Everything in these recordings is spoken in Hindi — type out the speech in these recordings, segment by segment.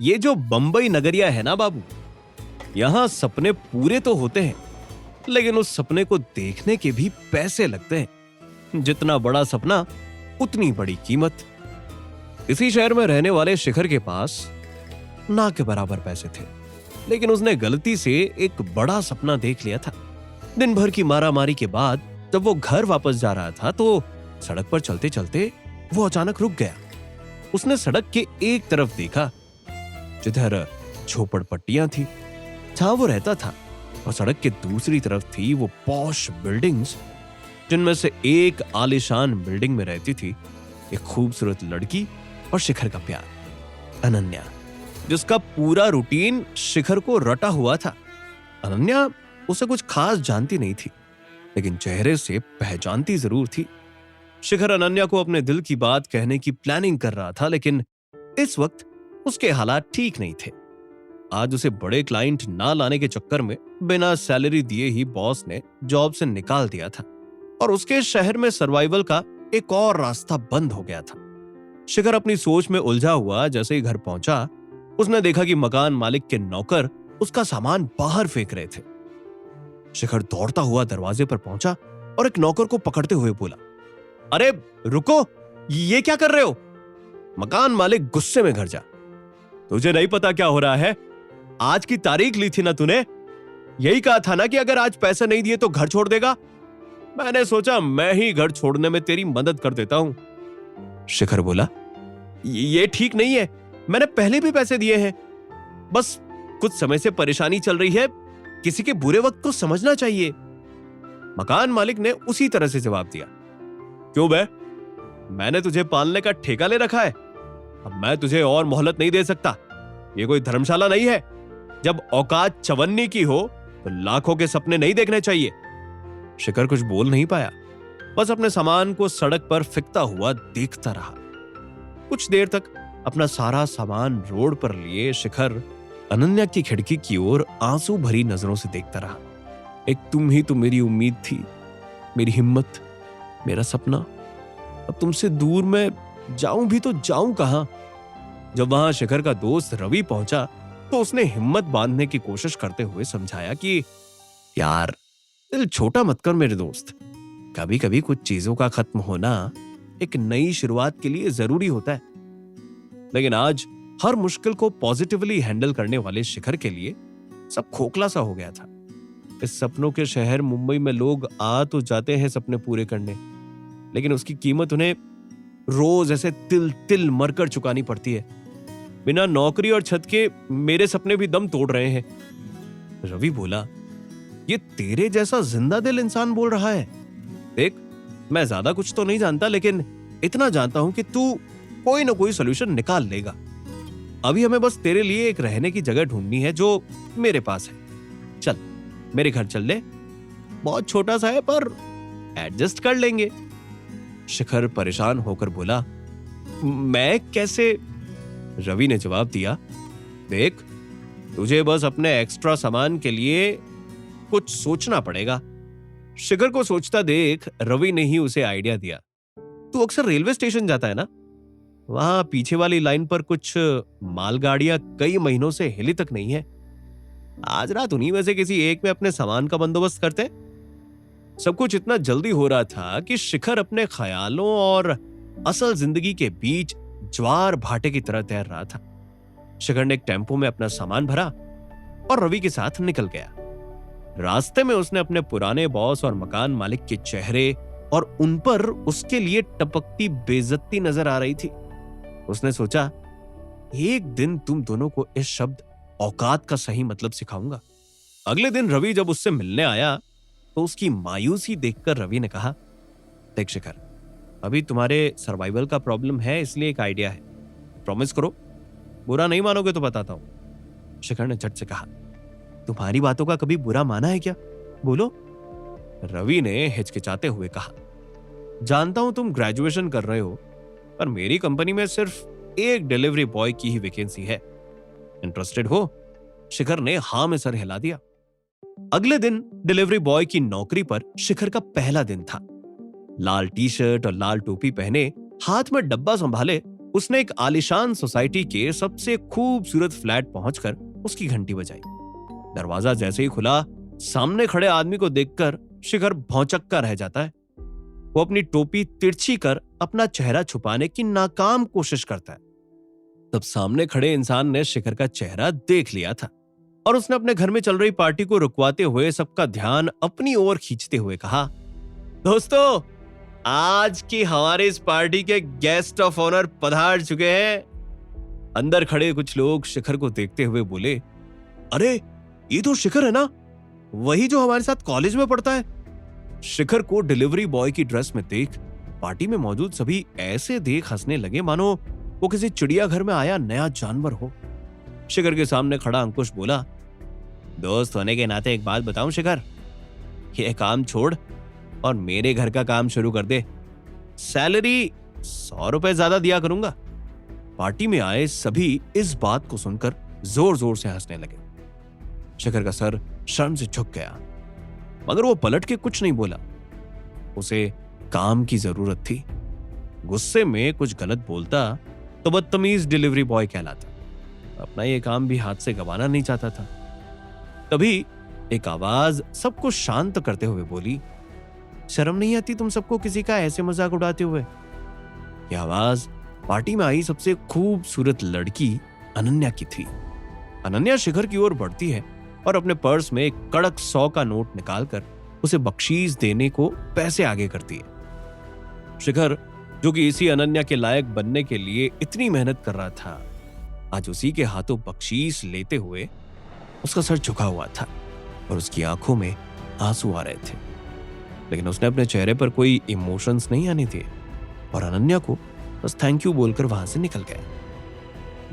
ये जो बंबई नगरिया है ना बाबू, यहां सपने पूरे तो होते हैं, लेकिन उस सपने को देखने के भी पैसे लगते हैं। जितना बड़ा सपना उतनी बड़ी कीमत। इसी शहर में रहने वाले शिखर के पास ना के बराबर पैसे थे, लेकिन उसने गलती से एक बड़ा सपना देख लिया था। दिन भर की मारामारी के बाद जब वो घर वापस जा रहा था तो सड़क पर चलते चलते वो अचानक रुक गया। उसने सड़क के एक तरफ देखा जिधर झोपड़पट्टियां थी जहां वो रहता था, और सड़क के दूसरी तरफ थी वो पॉश बिल्डिंग्स जिनमें से एक आलीशान बिल्डिंग में रहती थी एक खूबसूरत लड़की और शिखर का प्यार, अनन्या, जिसका पूरा रूटीन शिखर को रटा हुआ था। अनन्या उसे कुछ खास जानती नहीं थी, लेकिन चेहरे से पहचानती जरूर थी। शिखर अनन्या को अपने दिल की बात कहने की प्लानिंग कर रहा था, लेकिन इस वक्त उसके हालात ठीक नहीं थे। आज उसे बड़े क्लाइंट ना लाने के चक्कर में बिना सैलरी दिए ही बॉस ने जॉब से निकाल दिया था, और उसके शहर में सर्वाइवल का एक और रास्ता बंद हो गया था। शिखर अपनी सोच में उलझा हुआ जैसे ही घर पहुंचा, उसने देखा कि मकान मालिक के नौकर उसका सामान बाहर फेंक रहे थे। शिखर दौड़ता हुआ दरवाजे पर पहुंचा और एक नौकर को पकड़ते हुए बोला, अरे रुको, ये क्या कर रहे हो? मकान मालिक गुस्से में घर जा, तुझे नहीं पता क्या हो रहा है? आज की तारीख ली थी ना तूने? यही कहा था ना कि अगर आज पैसे नहीं दिए तो घर छोड़ देगा। मैंने सोचा मैं ही घर छोड़ने में तेरी मदद कर देता हूं। शिखर बोला, ये ठीक नहीं है, मैंने पहले भी पैसे दिए हैं, बस कुछ समय से परेशानी चल रही है, किसी के बुरे वक्त को समझना चाहिए। मकान मालिक ने उसी तरह से जवाब दिया, क्यों बे, मैंने तुझे पालने का ठेका ले रखा है, अब मैं तुझे और मोहलत नहीं दे सकता। ये कोई धर्मशाला नहीं है, जब औकात चवन्नी की हो तो लाखों के सपने नहीं देखने चाहिए। शिखर कुछ बोल नहीं पाया, बस अपने सामान को सड़क पर फिकता हुआ देखता रहा। कुछ देर तक अपना सारा सामान रोड पर लिए शिखर अनन्या की खिड़की की ओर आंसू भरी नजरों से देखता रहा। एक तुम ही तो मेरी उम्मीद थी, मेरी हिम्मत, मेरा सपना। अब तुमसे दूर मैं जाऊं भी तो जाऊं कहां? जब वहां शिखर का दोस्त रवि पहुंचा तो उसने हिम्मत बांधने की कोशिश करते हुए समझाया कि यार, दिल छोटा मत कर मेरे दोस्त, कभी कभी कुछ चीजों का खत्म होना एक नई शुरुआत के लिए जरूरी होता है। लेकिन आज हर मुश्किल को पॉजिटिवली हैंडल करने वाले शिखर के लिए सब खोखला सा हो गया था। इस सपनों के शहर मुंबई में लोग आ तो जाते हैं सपने पूरे करने, लेकिन उसकी कीमत उन्हें रोज ऐसे तिल तिल मरकर चुकानी पड़ती है। बिना नौकरी और छत के मेरे सपने भी दम तोड़ रहे हैं। रवि बोला, ये तेरे जैसा जिंदा दिल इंसान बोल रहा है। देख, मैं ज्यादा कुछ तो नहीं जानता, लेकिन इतना जानता हूं कि तू कोई ना कोई सोल्यूशन निकाल लेगा। अभी हमें बस तेरे लिए एक रहने की जगह ढूंढनी है जो मेरे पास है। चल मेरे घर चल ले, बहुत छोटा सा है पर एडजस्ट कर लेंगे। शिखर परेशान होकर बोला, मैं कैसे? रवि ने जवाब दिया, देख, तुझे बस अपने एक्स्ट्रा सामान के लिए कुछ सोचना पड़ेगा। शिखर को सोचता देख रवि ने ही उसे आइडिया दिया, तू अक्सर रेलवे स्टेशन जाता है ना, वहां पीछे वाली लाइन पर कुछ मालगाड़ियां कई महीनों से हिली तक नहीं है। आज रात उन्हीं में से किसी एक में अपने सामान का बंदोबस्त करते। सब कुछ इतना जल्दी हो रहा था कि शिखर अपने ख्यालों और असल जिंदगी के बीच ज्वार भाटे की तरह तैर रहा था। शिखर ने एक टेम्पो में अपना सामान भरा और रवि के साथ निकल गया। रास्ते में उसने अपने पुराने बॉस और मकान मालिक के चेहरे और उन पर उसके लिए टपकती बेइज्जती नजर आ रही थी। उसने सोचा, एक दिन तुम दोनों को इस शब्द औकात का सही मतलब सिखाऊंगा। अगले दिन रवि जब उससे मिलने आया तो उसकी मायूसी देखकर रवि ने कहा, देख शिखर, अभी तुम्हारे सर्वाइवल का प्रॉब्लम है, इसलिए एक आइडिया है, प्रॉमिस करो, बुरा नहीं मानोगे तो बताता हूं। शिखर ने झट से कहा, तुम्हारी बातों का कभी बुरा माना है क्या? बोलो। रवि ने हिचकिचाते हुए कहा, जानता हूं तुम ग्रेजुएशन कर रहे हो, पर मेरी कंपनी में सिर्फ एक डिलीवरी बॉय की ही वैकेंसी है, इंटरेस्टेड हो? शिखर ने हां में सर हिला दिया। अगले दिन डिलीवरी बॉय की नौकरी पर शिखर का पहला दिन था। लाल टी शर्ट और लाल टोपी पहने, हाथ में डब्बा संभाले, उसने एक आलीशान सोसाइटी के सबसे खूबसूरत फ्लैट पहुंचकर उसकी घंटी बजाई। दरवाजा जैसे ही खुला, सामने खड़े आदमी को देखकर शिखर भौंचक्का रह जाता है। वो अपनी टोपी तिरछी कर अपना चेहरा छुपाने की नाकाम कोशिश करता है। तब सामने खड़े इंसान ने शिखर का चेहरा देख लिया था और उसने अपने घर में चल रही पार्टी को रुकवाते हुए सबका ध्यान अपनी ओर खींचते हुए कहा, दोस्तों, आज की हमारे इस पार्टी के गेस्ट ऑफ ऑनर पधार चुके हैं। अंदर खड़े कुछ लोग शिखर को देखते हुए बोले, अरे ये तो शिखर है ना, वही जो हमारे साथ कॉलेज में पढ़ता है। शिखर को डिलीवरी बॉय की ड्रेस में देख पार्टी में मौजूद सभी ऐसे देख हंसने लगे मानो वो किसी चिड़ियाघर में आया नया जानवर हो। शिखर के सामने खड़ा अंकुश बोला, दोस्त होने के नाते एक बात बताऊं शिखर, ये काम छोड़ और मेरे घर का काम शुरू कर दे। सैलरी 100 रुपए ज्यादा दिया करूंगा। पार्टी में आए सभी इस बात को सुनकर जोर जोर से हंसने लगे। शिखर का सर शर्म से झुक गया, मगर वो पलट के कुछ नहीं बोला। उसे काम की जरूरत थी। गुस्से में कुछ गलत बोलता तो बदतमीज डिलीवरी बॉय कहलाता। अपना ये काम भी हाथ से गंवाना नहीं चाहता था। तभी एक आवाज सबको शांत करते हुए बोली, शर्म नहीं आती तुम सबको किसी का ऐसे मजाक उड़ाते हुए? यह आवाज पार्टी में आई सबसे खूबसूरत लड़की अनन्या की थी। अनन्या शिखर की ओर बढ़ती है और अपने पर्स में एक कड़क 100 का नोट निकालकर उसे बख्शीश देने को पैसे आगे करती है। शिखर, जो कि इसी अनन्या के लायक बनने के लिए इतनी मेहनत कर रहा था, आज उसी के हाथों बख्शीश लेते हुए उसका सर झुका हुआ था और उसकी आंखों में आंसू आ रहे थे, लेकिन उसने अपने चेहरे पर कोई इमोशंस नहीं आने दिए और अनन्या को बस थैंक यू बोलकर वहां से निकल गया।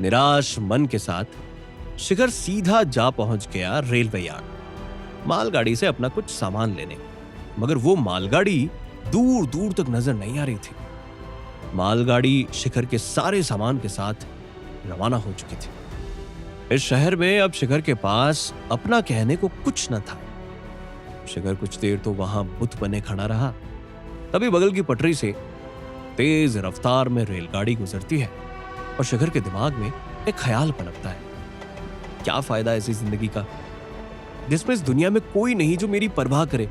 निराश मन के साथ शिखर सीधा जा पहुंच गया रेलवे यार्ड, मालगाड़ी से अपना कुछ सामान लेने। मगर वो मालगाड़ी दूर दूर तक नजर नहीं आ रही थी। मालगाड़ी शिखर के सारे सामान के साथ रवाना हो चुकी थी। इस शहर में अब शिखर के पास अपना कहने को कुछ न था। शिखर कुछ देर तो वहां बुत बने खड़ा रहा। तभी बगल की पटरी से तेज रफ्तार में रेलगाड़ी गुजरती है और शिखर के दिमाग में एक ख्याल पनपता है, क्या फायदा ऐसी जिंदगी का जिसमें इस दुनिया में कोई नहीं जो मेरी परवाह करे।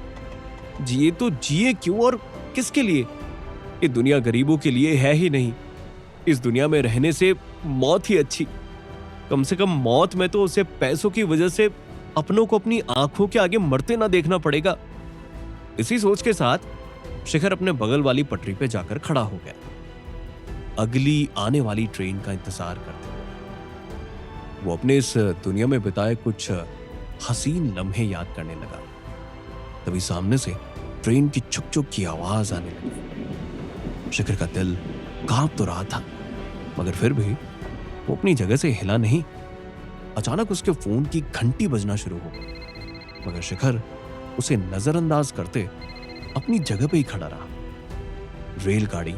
जिए तो जिए क्यों और किसके लिए? ये दुनिया गरीबों के लिए है ही नहीं। इस दुनिया में रहने से मौत ही अच्छी। कम से कम मौत में तो उसे पैसों की वजह से अपनों को अपनी आंखों के आगे मरते ना देखना पड़ेगा। इसी सोच के साथ शिखर अपने बगल वाली पटरी पे जाकर खड़ा हो गया, अगली आने वाली ट्रेन का इंतजार करते हुए। वो अपने इस दुनिया में बिताए कुछ हसीन लम्हे याद करने लगा। तभी सामने से ट्रेन की छुक छुक की आवाज आने लगी। शिखर का दिल कांप तो रहा था, मगर फिर भी वो अपनी जगह से हिला नहीं। अचानक उसके फोन की घंटी बजना शुरू हो गई, मगर शिखर उसे नजरअंदाज करते अपनी जगह पे ही खड़ा रहा। रेलगाड़ी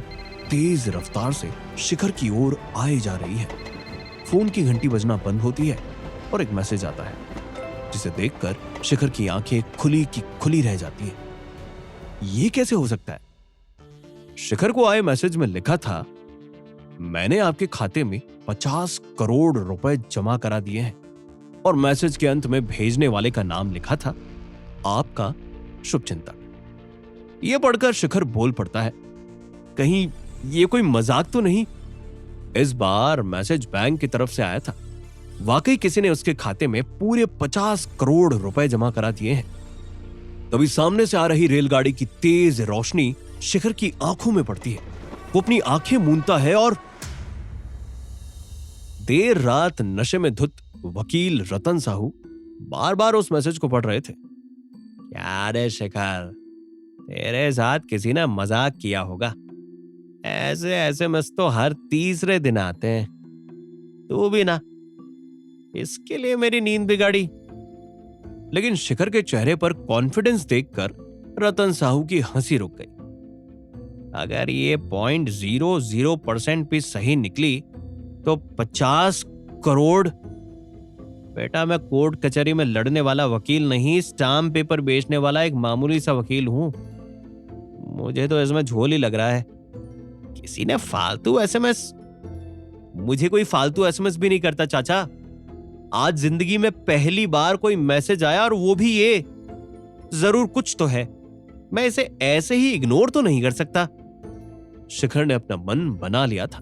तेज रफ्तार से शिखर की ओर आए जा रही है। फोन की घंटी बजना बंद होती है और एक मैसेज आता है, जिसे देखकर शिखर की आंखें खुली की खुली रह जाती हैं। ये कैसे हो सकता है? शिखर को आए मैसेज में लिखा था, मैंने आपके खाते में 50 करोड़ रुपए जमा करा दिए हैं। और मैसेज के अंत में भेजने वाले का नाम लिखा था, आपका शुभचिंतक। यह पढ़कर शिखर बोल पड़ता है, कहीं ये कोई मजाक तो नहीं? इस बार मैसेज बैंक की तरफ से आया था। वाकई किसी ने उसके खाते में पूरे 50 करोड़ रुपए जमा करा दिए हैं। तभी सामने से आ रही रेलगाड़ी की तेज रोशनी शिखर की आंखों में पड़ती है। वो अपनी आंखें मूंदता है और देर रात नशे में धुत वकील रतन साहू बार बार उस मैसेज को पढ़ रहे थे। क्या रे शिखर, तेरे साथ किसी ने मजाक किया होगा। ऐसे एसएमएस तो हर तीसरे दिन आते हैं, तू भी ना इसके लिए मेरी नींद बिगाड़ी। लेकिन शिखर के चेहरे पर कॉन्फिडेंस देखकर रतन साहू की हंसी रुक गई। अगर ये 0.00% भी सही निकली तो 50 करोड़। बेटा, मैं कोर्ट कचहरी में लड़ने वाला वकील नहीं, स्टाम्प पेपर बेचने वाला एक मामूली सा वकील हूं। मुझे तो इसमें झोल ही लग रहा है। किसी ने फालतू एसएमएस मुझे कोई फालतू एसएमएस भी नहीं करता चाचा। आज जिंदगी में पहली बार कोई मैसेज आया और वो भी ये। जरूर कुछ तो है, मैं इसे ऐसे ही इग्नोर तो नहीं कर सकता। शिखर ने अपना मन बना लिया था,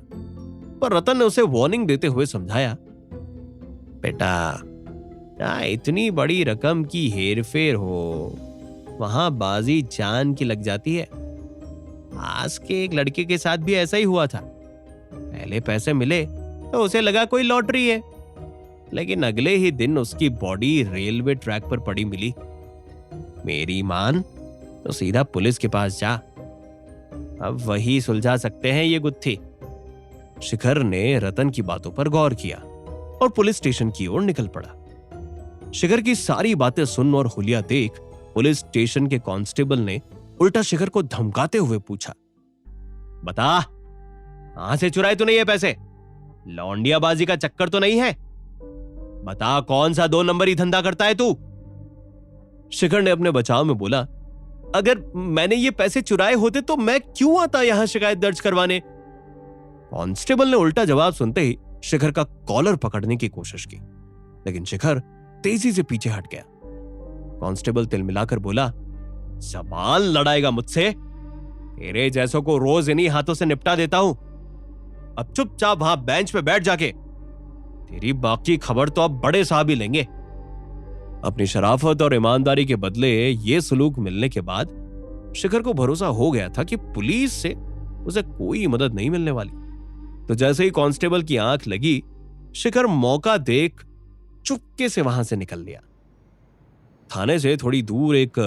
पर रतन ने उसे वार्निंग देते हुए समझाया, बेटा जहां इतनी बड़ी रकम की हेरफेर हो वहां बाजी जान की लग जाती है। आज के एक लड़के के साथ भी ऐसा ही हुआ था। पहले पैसे मिले तो उसे लगा कोई लॉटरी है, लेकिन अगले ही दिन उसकी बॉडी रेलवे ट्रैक पर पड़ी मिली। मेरी मान तो सीधा पुलिस के पास जा, अब वही सुलझा सकते हैं ये गुत्थी। शिखर ने रतन की बातों पर गौर किया और पुलिस स्टेशन की ओर निकल पड़ा। शिखर की सारी बातें सुन और हुलिया देख पुलिस स्टेशन के कांस्टेबल ने उल्टा शिखर को धमकाते हुए पूछा, बता कहां से चुराए तूने ये पैसे? लौंडियाबाजी का चक्कर तो नहीं है? बता कौन सा 2 नंबरी धंधा करता है तू? शिखर ने अपने बचाव में बोला, अगर मैंने ये पैसे चुराए होते तो मैं क्यों आता यहां शिकायत दर्ज करवाने? कांस्टेबल ने उल्टा जवाब सुनते ही शिखर का कॉलर पकड़ने की कोशिश की, लेकिन शिखर तेजी से पीछे हट गया। कांस्टेबल तिलमिलाकर बोला, जबान लड़ाएगा मुझसे? तेरे जैसों को रोज इन्हीं हाथों से निपटा देता हूं। अब चुपचाप वहां बेंच पे बैठ जाके, तेरी बाकी खबर तो अब बड़े साहब ही लेंगे। अपनी शराफत और ईमानदारी के बदले ये सलूक मिलने के बाद शिखर को भरोसा हो गया था कि पुलिस से उसे कोई मदद नहीं मिलने वाली। तो जैसे ही कांस्टेबल की आंख लगी, शिखर मौका देख चुपके से वहां से निकल लिया। थाने से थोड़ी दूर एक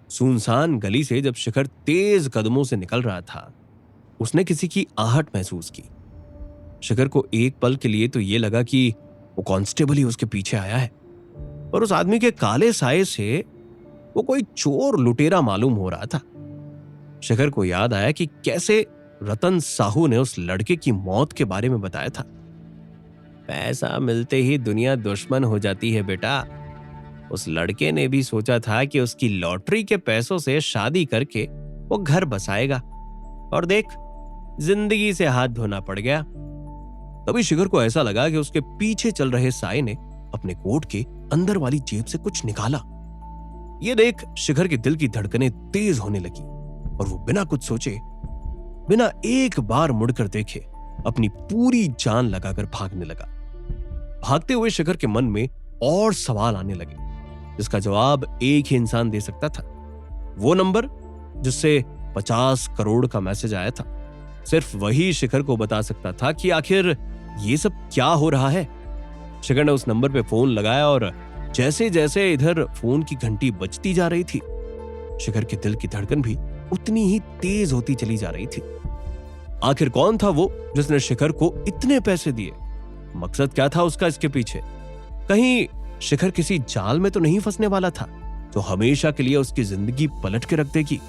सुनसान गली से जब शिखर तेज कदमों से निकल रहा था, उसने किसी की आहट महसूस की। शिखर को एक पल के लिए तो यह लगा कि वो कांस्टेबल ही उसके पीछे आया है, पर उस आदमी के काले साए से वो कोई चोर लुटेरा मालूम हो रहा था। शिखर को याद आया कि कैसे रतन साहू ने उस लड़के की मौत के बारे में बताया था। पैसा मिलते ही दुनिया दुश्मन हो जाती है बेटा। उस लड़के ने भी सोचा था कि उसकी लॉटरी के पैसों से शादी करके वो घर बसाएगा, और देख जिंदगी से हाथ धोना पड़ गया। तभी शिखर को ऐसा लगा कि उसके पीछे चल रहे साए ने अपने कोट के अंदर वाली जेब से कुछ निकाला। ये देख शिखर के दिल की धड़कनें तेज होने लगी और वो बिना कुछ सोचे, बिना एक बार मुड़कर देखे, अपनी पूरी जान लगाकर भागने लगा। भागते हुए शिखर के मन में और सवाल आने लगे, जिसका जवाब एक ही इंसान दे सकता था। वो नंबर जिससे 50 करोड़ का मैसेज आया था, सिर्फ वही शिखर को बता सकता था कि आखिर ये सब क्या हो रहा है। शिखर ने उस नंबर पे फोन लगाया और जैसे जैसे इधर फोन की घंटी बजती जा रही थी, शिखर के दिल की धड़कन भी उतनी ही तेज होती चली जा रही थी। आखिर कौन था वो जिसने शिखर को इतने पैसे दिए? मकसद क्या था उसका इसके पीछे? कहीं शिखर किसी जाल में तो नहीं फंसने वाला था जो हमेशा के लिए उसकी जिंदगी पलट के रख देगी?